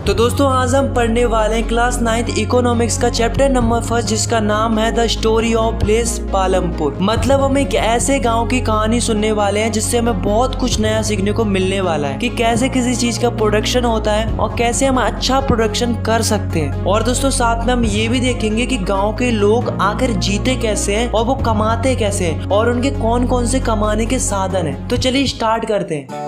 तो दोस्तों आज हम पढ़ने वाले हैं क्लास 9th इकोनॉमिक्स का चैप्टर नंबर 1 जिसका नाम है the story of place Palampur. मतलब हम एक ऐसे गांव की कहानी सुनने वाले हैं जिससे हमें बहुत कुछ नया सीखने को मिलने वाला है कि कैसे किसी चीज का प्रोडक्शन होता है और कैसे हम अच्छा प्रोडक्शन कर सकते हैं। और दोस्तों साथ में हम ये भी देखेंगे कि गाँव के लोग आखिर जीते कैसे हैं और वो कमाते कैसे हैं और उनके कौन कौन से कमाने के साधन है। तो चलिए स्टार्ट करते हैं।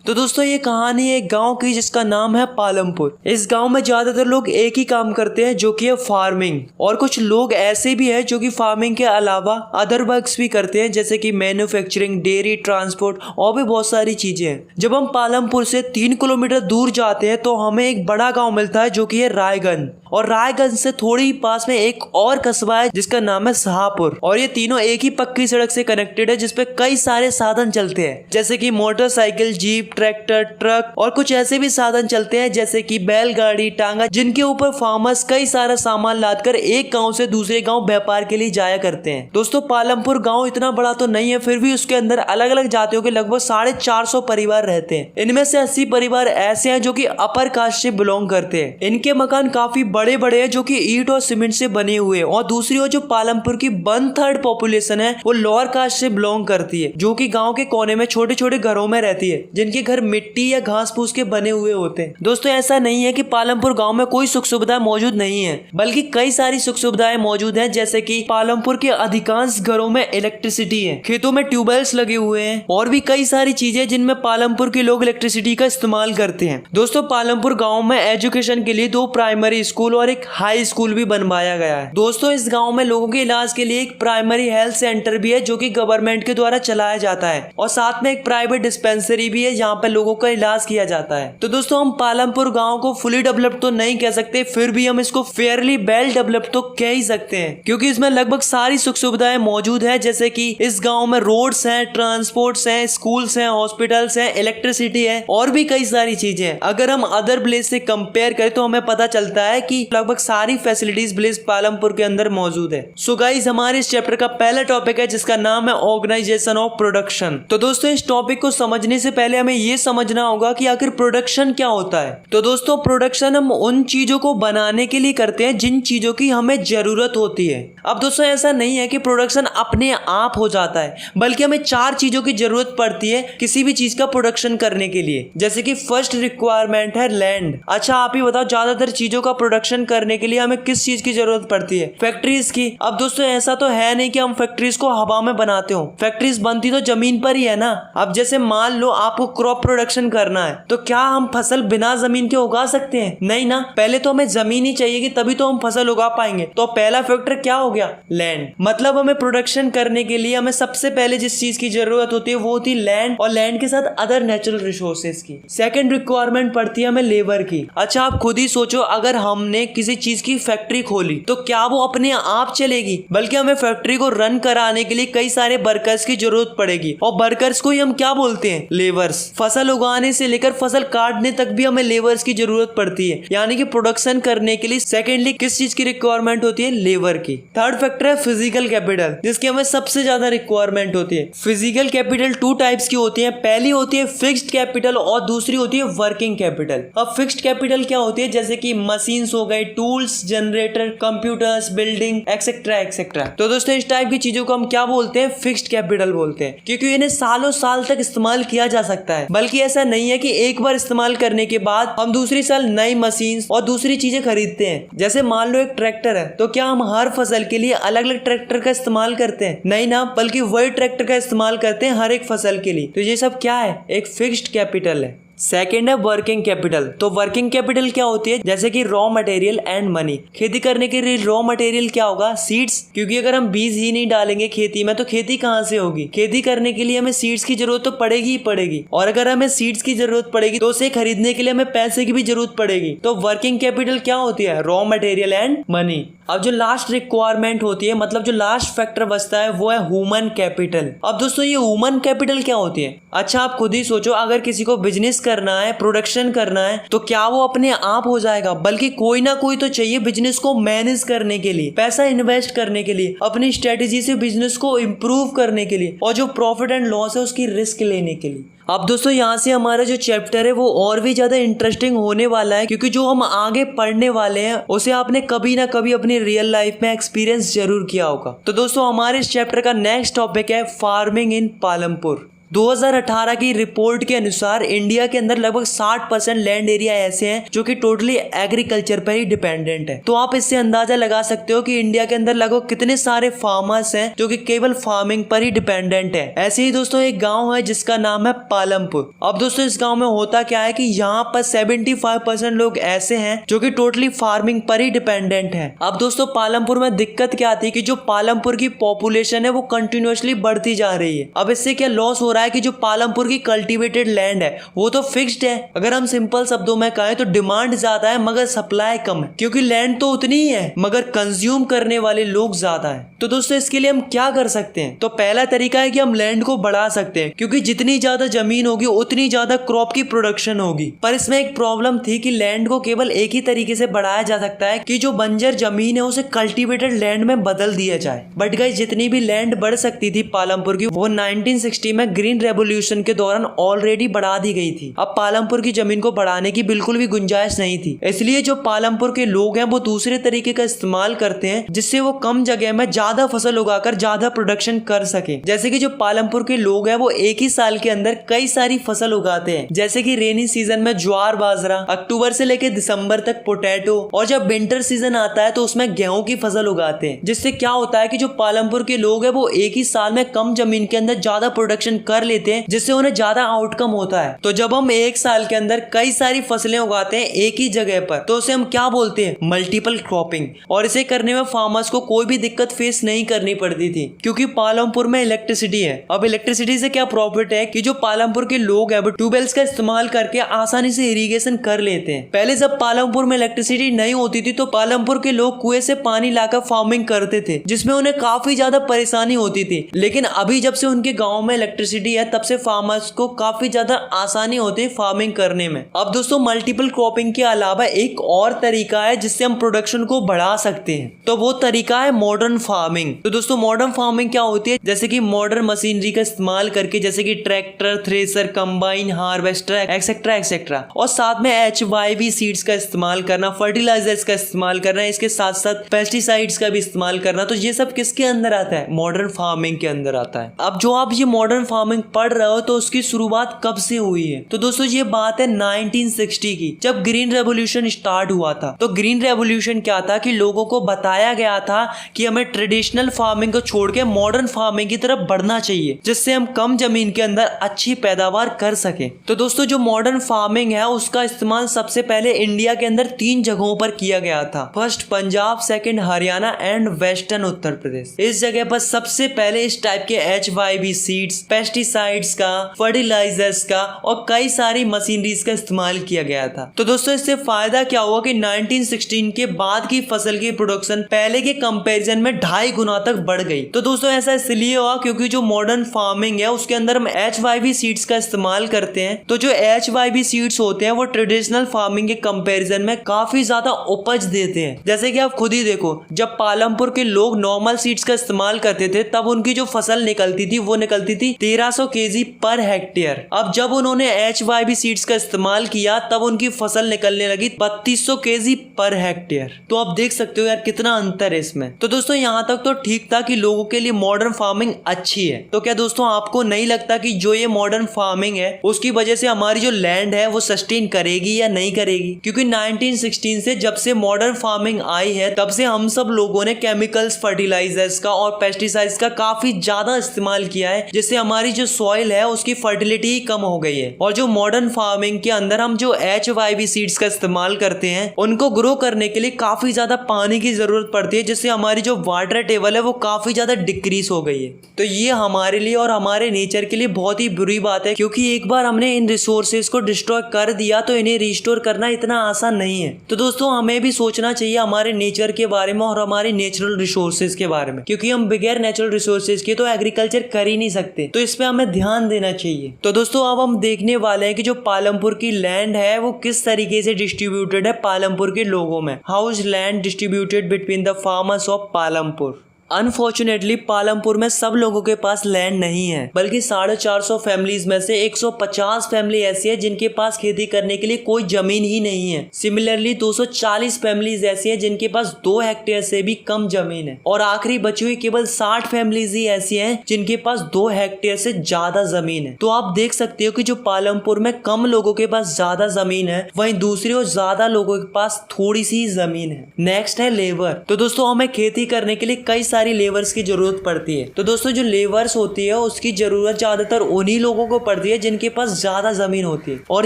तो दोस्तों ये कहानी है एक गांव की जिसका नाम है पालमपुर। इस गांव में ज्यादातर लोग एक ही काम करते हैं जो कि है फार्मिंग, और कुछ लोग ऐसे भी हैं जो कि फार्मिंग के अलावा अदर वर्क्स भी करते हैं जैसे कि मैन्युफैक्चरिंग, डेयरी, ट्रांसपोर्ट और भी बहुत सारी चीजें हैं। जब हम पालमपुर से 3 किलोमीटर दूर जाते हैं तो हमें एक बड़ा गाँव मिलता है जो कि है रायगंज, और रायगंज से थोड़ी ही पास में एक और कस्बा है जिसका नाम है शाहपुर। और ये तीनों एक ही पक्की सड़क से कनेक्टेड है जिसपे कई सारे साधन चलते हैं जैसे कि मोटरसाइकिल, जीप, ट्रैक्टर, ट्रक और कुछ ऐसे भी साधन चलते हैं जैसे कि बैलगाड़ी, टांगा, जिनके ऊपर फार्मर्स कई सारा सामान लादकर एक गांव से दूसरे गांव व्यापार के लिए जाया करते हैं। दोस्तों पालमपुर गांव इतना बड़ा तो नहीं है, फिर भी उसके अंदर अलग अलग जातियों के लगभग 450 परिवार रहते हैं। इनमें से 80 परिवार ऐसे हैं जो कि अपर कास्ट से बिलोंग करते हैं। इनके मकान काफी बड़े बड़े हैं जो कि ईंट और सीमेंट से बने हुए हैं। और दूसरी ओर जो पालमपुर की 1/3 पॉपुलेशन है वो लोअर कास्ट से बिलोंग करती है जो कि गांव के कोने में छोटे छोटे घरों में रहती है जिनके घर मिट्टी या घास फूस के बने हुए होते हैं। दोस्तों ऐसा नहीं है कि पालमपुर गांव में कोई सुख सुविधा मौजूद नहीं है, बल्कि कई सारी सुख सुविधाएं मौजूद हैं जैसे कि पालमपुर के अधिकांश घरों में इलेक्ट्रिसिटी है, खेतों में ट्यूबवेल्स लगे हुए हैं और भी कई सारी चीजें जिनमें पालमपुर के लोग इलेक्ट्रिसिटी का इस्तेमाल करते हैं। दोस्तों पालमपुर गाँव में एजुकेशन के लिए 2 प्राइमरी स्कूल और एक हाई स्कूल भी बनवाया गया है। दोस्तों इस गाँव में लोगों के इलाज के लिए एक प्राइमरी हेल्थ सेंटर भी है जो कि गवर्नमेंट के द्वारा चलाया जाता है, और साथ में एक प्राइवेट डिस्पेंसरी भी है जहाँ पे लोगों का इलाज किया जाता है। तो दोस्तों हम पालमपुर गांव को फुली डेवलप्ड तो नहीं कह सकते, फिर भी हम इसको फेयरली वेल डेवलप्ड तो कह ही सकते हैं क्योंकि इसमें लगभग सारी सुख सुविधाएं मौजूद है जैसे कि इस गांव में रोड्स हैं, ट्रांसपोर्ट्स हैं, स्कूल्स हैं, हॉस्पिटल्स हैं, इलेक्ट्रिसिटी है और भी कई सारी चीजें। अगर हम अदर प्लेस से कंपेयर करें तो हमें पता चलता है कि लगभग सारी फैसिलिटीज प्लेस पालमपुर के अंदर मौजूद है। सो गाइस हमारे इस चैप्टर का पहला टॉपिक है जिसका नाम है ऑर्गेनाइजेशन ऑफ प्रोडक्शन। तो दोस्तों इस टॉपिक को समझने से पहले हमें ये समझना होगा कि आखिर प्रोडक्शन क्या होता है। तो दोस्तों प्रोडक्शन हम उन चीजों को बनाने के लिए करते हैं जिन चीजों की हमें जरूरत होती है। अब दोस्तों ऐसा नहीं है कि प्रोडक्शन अपने आप हो जाता है, बल्कि हमें 4 चीजों की जरूरत पड़ती है किसी भी चीज का प्रोडक्शन करने के लिए। जैसे कि फर्स्ट रिक्वायरमेंट है लैंड। अच्छा आप ही बताओ ज्यादातर चीजों का प्रोडक्शन करने के लिए हमें किस चीज की जरूरत पड़ती है? फैक्ट्रीज की। अब दोस्तों ऐसा तो है नहीं कि हम फैक्ट्रीज को हवा में बनाते हो, फैक्ट्रीज बनती तो जमीन पर ही है ना। अब जैसे मान लो आपको क्रॉप प्रोडक्शन करना है तो क्या हम फसल बिना जमीन के उगा सकते हैं? नहीं ना, पहले तो हमें जमीन ही चाहिए कि तभी तो हम फसल उगा पाएंगे। तो पहला फैक्टर क्या हो गया? लैंड। मतलब हमें प्रोडक्शन करने के लिए हमें सबसे पहले जिस चीज की जरूरत होती है वो होती है लैंड, और लैंड के साथ अदर नेचुरल रिसोर्सेज की। सेकंड रिक्वायरमेंट पड़ती है हमें लेबर की। अच्छा आप खुद ही सोचो, अगर हमने किसी चीज की फैक्ट्री खोली तो क्या वो अपने आप चलेगी? बल्कि हमें फैक्ट्री को रन कराने के लिए कई सारे वर्कर्स की जरूरत पड़ेगी, और वर्कर्स को ही हम क्या बोलते हैं? लेबर्स। फसल उगाने से लेकर फसल काटने तक भी हमें लेबर्स की जरूरत पड़ती है, यानी कि प्रोडक्शन करने के लिए सेकेंडली किस चीज की रिक्वायरमेंट होती है? लेबर की। थर्ड फैक्टर है फिजिकल कैपिटल, जिसकी हमें सबसे ज्यादा रिक्वायरमेंट होती है। फिजिकल कैपिटल 2 टाइप्स की होती है। पहली होती है फिक्स्ड कैपिटल और दूसरी होती है वर्किंग कैपिटल। अब फिक्स्ड कैपिटल क्या होती है? जैसे कि मशीन्स हो गए, tools, generator, computers, building etcetera etcetera. तो दोस्तों इस टाइप की चीजों को हम क्या बोलते हैं? फिक्स्ड कैपिटल बोलते हैं, क्योंकि इन्हें सालों साल तक इस्तेमाल किया जा सकता है। बल्कि ऐसा नहीं है कि एक बार इस्तेमाल करने के बाद हम दूसरी साल नई मशीन और दूसरी चीजें खरीदते हैं। जैसे मान लो एक ट्रैक्टर है तो क्या हम हर फसल के लिए अलग अलग ट्रैक्टर का इस्तेमाल करते हैं? नहीं ना, बल्कि वही ट्रैक्टर का इस्तेमाल करते हैं हर एक फसल के लिए। तो ये सब क्या है? एक फिक्स्ड कैपिटल है। सेकेंड है वर्किंग कैपिटल। तो वर्किंग कैपिटल क्या होती है? जैसे कि रॉ मटेरियल एंड मनी। खेती करने के लिए रॉ मटेरियल क्या होगा? सीड्स, क्योंकि अगर हम बीज ही नहीं डालेंगे खेती में तो खेती कहाँ से होगी? खेती करने के लिए हमें सीड्स की जरूरत तो पड़ेगी ही पड़ेगी, और अगर हमें सीड्स की जरूरत पड़ेगी तो उसे खरीदने के लिए हमें पैसे की भी जरूरत पड़ेगी। तो वर्किंग कैपिटल क्या होती है? Raw material and money. अब जो लास्ट रिक्वायरमेंट होती है, मतलब जो लास्ट फैक्टर बचता है, वो है ह्यूमन कैपिटल। अब दोस्तों ये ह्यूमन कैपिटल क्या होती है? अच्छा आप खुद ही सोचो, अगर किसी को बिजनेस करना है, प्रोडक्शन करना है, तो क्या वो अपने आप हो जाएगा? बल्कि कोई ना कोई तो चाहिए बिजनेस को मैनेज करने के लिए, पैसा इन्वेस्ट करने के लिए, अपनी स्ट्रेटेजी से बिजनेस को इम्प्रूव करने के लिए, और जो प्रॉफिट एंड लॉस है उसकी रिस्क लेने के लिए। अब दोस्तों यहाँ से हमारा जो चैप्टर है वो और भी ज्यादा इंटरेस्टिंग होने वाला है, क्योंकि जो हम आगे पढ़ने वाले हैं उसे आपने कभी ना कभी अपनी रियल लाइफ में एक्सपीरियंस जरूर किया होगा। तो दोस्तों हमारे इस चैप्टर का नेक्स्ट टॉपिक है फार्मिंग इन पालमपुर। 2018 की रिपोर्ट के अनुसार इंडिया के अंदर लगभग 60% लैंड एरिया ऐसे हैं जो कि टोटली एग्रीकल्चर पर ही डिपेंडेंट है। तो आप इससे अंदाजा लगा सकते हो कि इंडिया के अंदर लगभग कितने सारे फार्मर्स हैं जो कि केवल फार्मिंग पर ही डिपेंडेंट है। ऐसे ही दोस्तों एक गांव है जिसका नाम है पालमपुर। अब दोस्तों इस गांव में होता क्या है कि यहाँ पर 75% लोग ऐसे हैं जो कि टोटली फार्मिंग पर ही डिपेंडेंट है। अब दोस्तों पालमपुर में दिक्कत क्या आती है कि जो पालमपुर की पॉपुलेशन है वो कंटिन्यूअसली बढ़ती जा रही है। अब इससे क्या लॉस हो रहा है कि जो पालमपुर की कल्टीवेटेड लैंड है वो तो फिक्स्ड है। अगर हम सिंपल शब्दों में कहें तो डिमांड ज्यादा है मगर सप्लाई कम है, क्योंकि लैंड तो उतनी ही है मगर कंज्यूम करने वाले लोग ज्यादा है। तो दोस्तों इसके लिए हम क्या कर सकते हैं? तो पहला तरीका है कि हम लैंड को बढ़ा सकते हैं, क्योंकि जितनी ज्यादा जमीन होगी उतनी ज्यादा क्रॉप की प्रोडक्शन होगी। पर इसमें एक प्रॉब्लम थी कि लैंड को केवल एक ही तरीके से बढ़ाया जा सकता है कि जो बंजर जमीन है उसे कल्टीवेटेड लैंड में बदल दिया जाए। बट गाइस जितनी भी लैंड बढ़ सकती थी पालमपुर की, वो 1960 में ग्रीन रेवोल्यूशन के दौरान ऑलरेडी बढ़ा दी गई थी। अब पालमपुर की जमीन को बढ़ाने की बिल्कुल भी गुंजाइश नहीं थी। इसलिए जो पालमपुर के लोग हैं वो दूसरे तरीके का इस्तेमाल करते हैं जिससे वो कम जगह में ज्यादा फसल उगाकर ज्यादा प्रोडक्शन कर सके। जैसे कि जो पालमपुर के लोग हैं वो एक ही साल के अंदर कई सारी फसल उगाते हैं, जैसे कि रेनी सीजन में ज्वार बाजरा, अक्टूबर से लेकर दिसंबर तक पोटैटो, और जब विंटर सीजन आता है तो उसमें गेहूं की फसल उगाते हैं। जिससे क्या होता है कि जो पालमपुर के लोग हैं वो एक ही साल में कम जमीन के अंदर ज्यादा प्रोडक्शन कर लेते हैं, जिससे उन्हें ज्यादा आउटकम होता है। तो जब हम एक साल के अंदर कई सारी फसलें उगाते हैं एक ही जगह पर, तो उसे हम क्या बोलते हैं? Multiple cropping. और इसे करने में फार्मर्स को कोई भी दिक्कत फेस नहीं करनी पड़ती थी, क्योंकि पालमपुर में इलेक्ट्रिसिटी है। अब इलेक्ट्रिसिटी से क्या प्रॉफिट है कि जो पालमपुर के लोग हैं वो ट्यूबवेल्स का इस्तेमाल करके आसानी से इरिगेशन कर लेते हैं। पहले जब पालमपुर में इलेक्ट्रिसिटी नहीं होती थी तो पालमपुर के लोग कुएं से पानी लाकर फार्मिंग करते थे, जिसमें उन्हें काफी ज्यादा परेशानी होती थी। लेकिन अभी जब से उनके गाँव में इलेक्ट्रिसिटी है तब से फार्मर्स को काफी ज्यादा आसानी होती है फार्मिंग करने में। अब दोस्तों मल्टीपल क्रॉपिंग के अलावा एक और तरीका है जिससे हम प्रोडक्शन को बढ़ा सकते हैं, तो वो तरीका है मॉडर्न फार्मिंग। तो दोस्तों मॉडर्न फार्मिंग क्या होती है? जैसे कि मॉडर्न मशीनरी का इस्तेमाल करके, जैसे कि tractor, thresher, combine, harvester etcetera etcetera, और साथ में HYV सीड्स का इस्तेमाल करना, फर्टिलाइजर्स का इस्तेमाल करना, इसके साथ साथ पेस्टिसाइड्स का भी इस्तेमाल करना। तो ये सब किसके अंदर आता है? मॉडर्न फार्मिंग के अंदर आता है। अब जो आप ये मॉडर्न फार्मिंग पढ़ रहे हो तो उसकी शुरुआत कब से हुई है? तो दोस्तों ये बात है 1960 की, जब ग्रीन रेवोल्यूशन स्टार्ट हुआ था। तो ग्रीन रेवोल्यूशन क्या था कि लोगों को बताया गया था कि हमें ट्रेडिशनल फार्मिंग को छोड़ के मॉडर्न फार्मिंग की तरफ बढ़ना चाहिए, जिससे हम कम जमीन के अंदर अच्छी पैदावार कर सके। तो दोस्तों जो मॉडर्न फार्मिंग है उसका इस्तेमाल सबसे पहले इंडिया के अंदर 3 जगहों पर किया गया था। First Punjab, second Haryana and western Uttar Pradesh. इस जगह पर सबसे पहले इस टाइप के HYV सीड्स, पेस्टिसाइड्स का, फर्टिलाइजर्स का और कई सारी मशीनरीज का इस्तेमाल किया गया था। तो दोस्तों इससे फायदा क्या हुआ कि 1916 के बाद की फसल की प्रोडक्शन पहले के कंपैरिजन में 2.5 गुना तक बढ़ गई। तो दोस्तों ऐसा इसलिए हुआ क्योंकि जो मॉडर्न फार्मिंग है उसके अंदर हम HYV सीड्स का इस्तेमाल करते हैं। तो जो HYV सीड्स होते हैं वो ट्रेडिशनल फार्मिंग के कंपैरिजन में काफी ज्यादा उपज देते हैं। जैसे कि आप खुद ही देखो, जब पालमपुर के लोग नॉर्मल सीड्स का इस्तेमाल करते थे तब उनकी जो फसल निकलती थी वो निकलती थी 1300 kg पर हेक्टेयर। अब जब उन्होंने HYV सीड्स का इस्तेमाल किया तब उनकी फसल निकलने लगी 3200 kg पर हेक्टेयर। तो आप देख सकते हो यार कितना अंतर है इसमें। तो दोस्तों यहाँ तक तो ठीक था कि लोगों के लिए मॉडर्न फार्मिंग अच्छी है। तो क्या दोस्तों आपको नहीं लगता कि जो ये मॉडर्न फार्मिंग है उसकी वजह से हमारी जो लैंड है वो सस्टेन करेगी या नहीं करेगी? क्योंकि 1916 से जब से मॉडर्न फार्मिंग आई है तब से हम सब लोगों ने केमिकल्स, फर्टिलाइजर्स का और पेस्टिसाइड्स का काफी ज्यादा इस्तेमाल किया है, जिससे हमारी जो सॉइल है उसकी फर्टिलिटी कम हो गई है। और जो मॉडर्न फार्मिंग के अंदर हम जो HYV सीड्स का इस्तेमाल करते हैं उनको ग्रो करने के लिए काफी ज्यादा पानी की जरूरत पड़ती है, जिससे हमारी जो वाटर टेबल है वो काफी ज्यादा डिक्रीज हो गई है। तो ये हमारे लिए और हमारे नेचर के लिए बहुत ही बुरी बात है, क्योंकि एक बार हमने इन रिसोर्सेज को डिस्ट्रॉय कर दिया तो इन्हें रिस्टोर करना इतना आसान नहीं है। तो दोस्तों हमें भी सोचना चाहिए हमारे नेचर के बारे में और हमारे नेचुरल रिसोर्सेज के बारे में, क्योंकि हम बगैर नेचुरल रिसोर्सेज के तो एग्रीकल्चर कर ही नहीं सकते। तो इस पे हमें ध्यान देना चाहिए। तो दोस्तों अब हम देखने वाले हैं कि जो पालमपुर की लैंड है वो किस तरीके से डिस्ट्रीब्यूटेड है पालमपुर के लोगों में। How is land distributed between the farmers of Palampur. Unfortunately Palampur में सब लोगों के पास लैंड नहीं है, बल्कि 450 फैमिलीज में से 150 फैमिली ऐसी है जिनके पास खेती करने के लिए कोई जमीन ही नहीं है। सिमिलरली 240 फैमिलीज ऐसी है जिनके पास 2 हेक्टेयर से भी कम जमीन है। और आखिरी बची हुई केवल 60 फैमिलीज ही ऐसी हैं जिनके पास 2 हेक्टेयर से ज्यादा जमीन है। तो आप देख सकते हो कि जो पालमपुर में कम लोगों के पास ज्यादा जमीन है, वहीं दूसरी ओर ज्यादा लोगों के पास थोड़ी सी जमीन है। नेक्स्ट है लेबर। तो दोस्तों हमें खेती करने के लिए कई सारी लेबर्स की जरूरत पड़ती है। तो दोस्तों जो लेबर्स होती है उसकी जरूरत ज्यादातर उन्हीं लोगों को पड़ती है जिनके पास ज्यादा जमीन होती है। और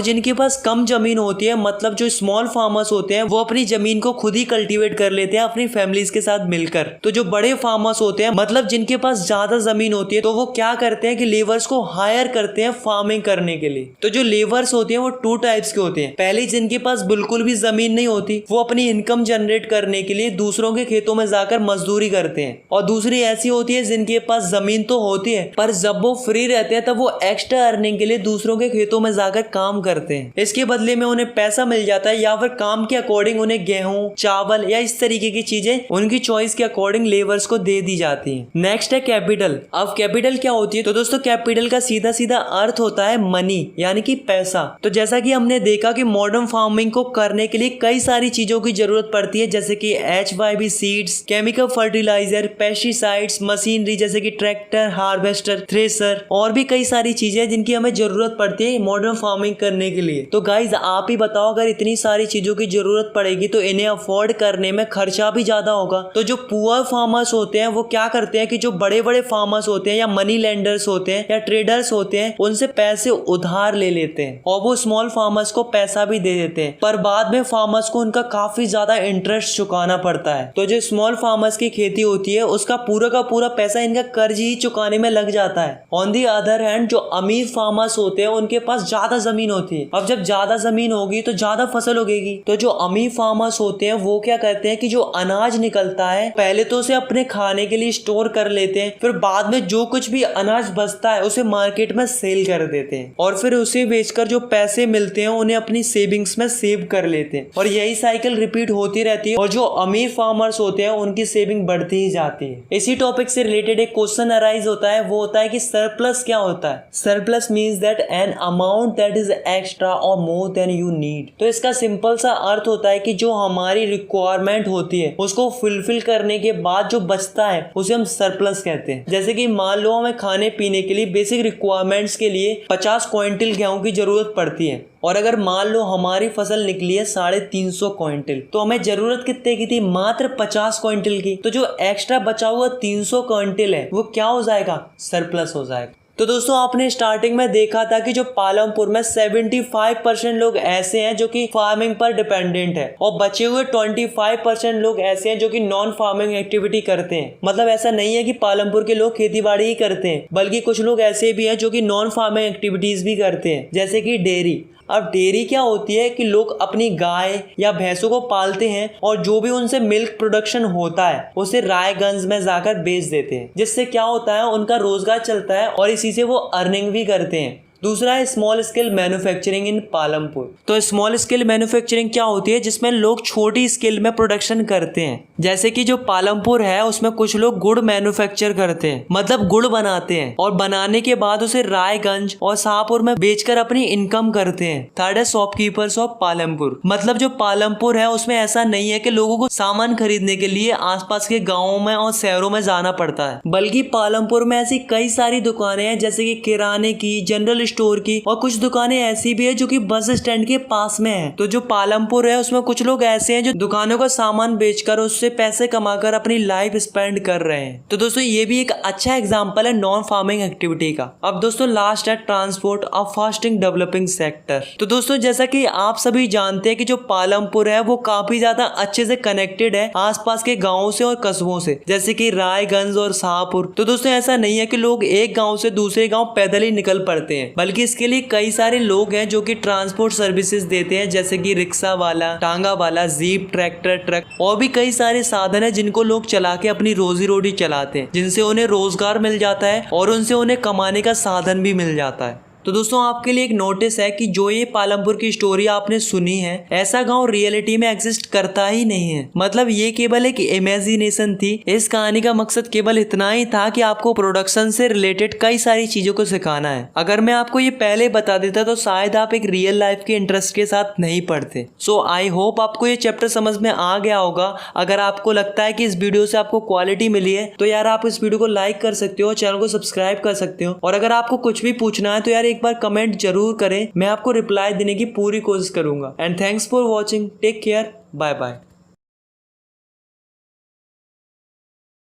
जिनके पास कम जमीन होती है, मतलब जो स्मॉल फार्मर्स होते हैं, वो अपनी जमीन को खुद ही कल्टीवेट कर लेते हैं अपनी फैमिलीज के साथ मिलकर। तो जो बड़े फार्मर्स होते हैं, मतलब जिनके पास ज्यादा जमीन होती है, तो वो क्या करते हैं कि लेबर्स को हायर करते हैं फार्मिंग करने के लिए। तो जो लेबर्स होते हैं वो 2 टाइप्स के होते हैं। पहले जिनके पास बिल्कुल भी जमीन नहीं होती, वो अपनी इनकम जनरेट करने के लिए दूसरों के खेतों में जाकर मजदूरी करते हैं। और दूसरी ऐसी होती है जिनके पास जमीन तो होती है, पर जब वो फ्री रहते हैं तब वो एक्स्ट्रा अर्निंग के लिए दूसरों के खेतों में जाकर काम करते हैं। इसके बदले में उन्हें पैसा मिल जाता है, या फिर काम के अकॉर्डिंग उन्हें गेहूं, चावल या इस तरीके की चीजें उनकी चॉइस के अकॉर्डिंग लेबर्स को दे दी जाती है। नेक्स्ट है कैपिटल। अब कैपिटल क्या होती है? तो दोस्तों कैपिटल का सीधा सीधा अर्थ होता है मनी, यानी कि पैसा। तो जैसा कि हमने देखा कि मॉडर्न फार्मिंग को करने के लिए कई सारी चीजों की जरूरत पड़ती है, जैसे कि HYV seeds, chemical fertiliser, pesticides, machinery जैसे कि ट्रैक्टर, हार्वेस्टर, थ्रेसर और भी कई सारी चीजें जिनकी हमें जरूरत पड़ती है मॉडर्न फार्मिंग करने के लिए। तो गाइज आप ही बताओ, अगर इतनी सारी चीजों की जरूरत पड़ेगी तो इन्हें अफोर्ड करने में खर्चा भी ज्यादा होगा। तो जो पुअर फार्मर्स होते हैं वो क्या करते हैं कि जो बड़े बड़े फार्मर्स होते हैं या मनी लेंडर्स होते हैं या ट्रेडर्स होते हैं, उनसे पैसे उधार ले लेते हैं और वो स्मॉल फार्मर्स को पैसा भी दे देते हैं, पर बाद में फार्मर्स को उनका काफी ज्यादा इंटरेस्ट चुकाना पड़ता है। तो जो स्मॉल फार्मर्स की खेती होती है उसका पूरा का पूरा पैसा इनका कर्ज ही चुकाने में लग जाता है। ऑन दी अदर हैंड जो अमीर फार्मर्स होते हैं उनके पास ज्यादा जमीन होती है। अब जब ज्यादा जमीन होगी तो ज्यादा फसल उगेगी। तो जो अमीर फार्मर्स होते हैं वो क्या करते हैं कि जो अनाज निकलता है पहले तो उसे अपने खाने के लिए स्टोर कर लेते हैं, फिर बाद में जो कुछ भी अनाज बचता है उसे मार्केट में सेल कर देते हैं और फिर उसे बेचकर जो पैसे मिलते हैं उन्हें अपनी सेविंग्स में सेव कर लेते हैं। और यही साइकिल रिपीट होती रहती है और जो अमीर फार्मर्स होते हैं उनकी सेविंग बढ़ती ही जाती है। इसी टॉपिक से रिलेटेड एक क्वेश्चन अराइज होता है, वो होता है कि सरप्लस क्या होता है? Surplus means that an amount that is extra और मोर देन यू नीड। तो इसका सिंपल सा अर्थ होता है कि जो हमारी रिक्वायरमेंट होती है उसको फुलफिल करने के बाद जो बचता है उसे हम सरप्लस कहते हैं। जैसे कि मान लो हमें खाने पीने के लिए बेसिक रिक्वायरमेंट्स के लिए 50 क्विंटल गेहूं की जरूरत पड़ती है, और अगर मान लो हमारी फसल निकली है 350 क्विंटल, तो हमें जरूरत कितने की थी? मात्र 50 क्विंटल की। तो जो एक्स्ट्रा बचा हुआ 300 क्विंटल है वो क्या हो जाएगा? सरप्लस हो जाएगा। तो दोस्तों आपने स्टार्टिंग में देखा था कि जो पालमपुर में 75% लोग ऐसे हैं जो कि फार्मिंग पर डिपेंडेंट है और बचे हुए 25% लोग ऐसे हैं जो कि नॉन फार्मिंग एक्टिविटी करते हैं। मतलब ऐसा नहीं है कि पालमपुर के लोग खेती बाड़ी ही करते हैं, बल्कि कुछ लोग ऐसे भी हैं जो कि नॉन फार्मिंग एक्टिविटीज भी करते हैं, जैसे कि डेयरी। अब डेयरी क्या होती है कि लोग अपनी गाय या भैंसों को पालते हैं और जो भी उनसे मिल्क प्रोडक्शन होता है उसे रायगंज में जाकर बेच देते हैं, जिससे क्या होता है उनका रोजगार चलता है और इसी से वो अर्निंग भी करते हैं। दूसरा है स्मॉल स्केल मैन्युफैक्चरिंग इन पालमपुर। तो स्मॉल स्केल मैन्युफैक्चरिंग क्या होती है? जिसमें लोग छोटी स्केल में प्रोडक्शन करते हैं। जैसे कि जो पालमपुर है उसमें कुछ लोग गुड़ मैन्युफैक्चर करते हैं, मतलब गुड़ बनाते हैं और बनाने के बाद उसे रायगंज और शाहपुर में बेचकर अपनी इनकम करते हैं। थर्ड है शॉपकीपर्स ऑफ पालमपुर। मतलब जो पालमपुर है उसमें ऐसा नहीं है कि लोगों को सामान खरीदने के लिए आसपास के गाँवों में और शहरों में जाना पड़ता है, बल्कि पालमपुर में ऐसी कई सारी दुकानें हैं, जैसे कि किराने की, जनरल स्टोर की, और कुछ दुकानें ऐसी भी है जो कि बस स्टैंड के पास में है। तो जो पालमपुर है उसमें कुछ लोग ऐसे हैं जो दुकानों का सामान बेचकर उससे पैसे कमाकर अपनी लाइफ स्पेंड कर रहे हैं। तो दोस्तों ये भी एक अच्छा एग्जांपल है नॉन फार्मिंग एक्टिविटी का। अब दोस्तों लास्ट है ट्रांसपोर्ट, अ फास्टिंग डेवलपिंग सेक्टर। तो दोस्तों जैसा कि आप सभी जानते हैं कि जो पालमपुर है वो काफी ज्यादा अच्छे से कनेक्टेड है आसपास के गाँवों से और कस्बों से, जैसे कि रायगंज और शाहपुर। तो दोस्तों ऐसा नहीं है कि लोग एक गाँव से दूसरे गाँव पैदल ही निकल पड़ते हैं, बल्कि इसके लिए कई सारे लोग हैं जो कि ट्रांसपोर्ट सर्विसेज देते हैं, जैसे कि रिक्शा वाला, टांगा वाला, जीप, ट्रैक्टर, ट्रक और भी कई सारे साधन है जिनको लोग चला के अपनी रोजी रोटी चलाते हैं, जिनसे उन्हें रोजगार मिल जाता है और उनसे उन्हें कमाने का साधन भी मिल जाता है। तो दोस्तों आपके लिए एक नोटिस है कि जो ये पालमपुर की स्टोरी आपने सुनी है, ऐसा गांव रियलिटी में एग्जिस्ट करता ही नहीं है। मतलब ये केवल एक इमेजिनेशन थी। इस कहानी का मकसद केवल इतना ही था कि आपको प्रोडक्शन से रिलेटेड कई सारी चीजों को सिखाना है। अगर मैं आपको ये पहले बता देता तो शायद आप एक रियल लाइफ के इंटरेस्ट के साथ नहीं पढ़ते। सो आई होप आपको ये चैप्टर समझ में आ गया होगा। अगर आपको लगता है कि इस वीडियो से आपको क्वालिटी मिली है तो यार आप इस वीडियो को लाइक कर सकते हो, चैनल को सब्सक्राइब कर सकते हो, और अगर आपको कुछ भी पूछना है तो यार एक बार कमेंट जरूर करें, मैं आपको रिप्लाई देने की पूरी कोशिश करूंगा। And thanks for watching, take care, bye bye.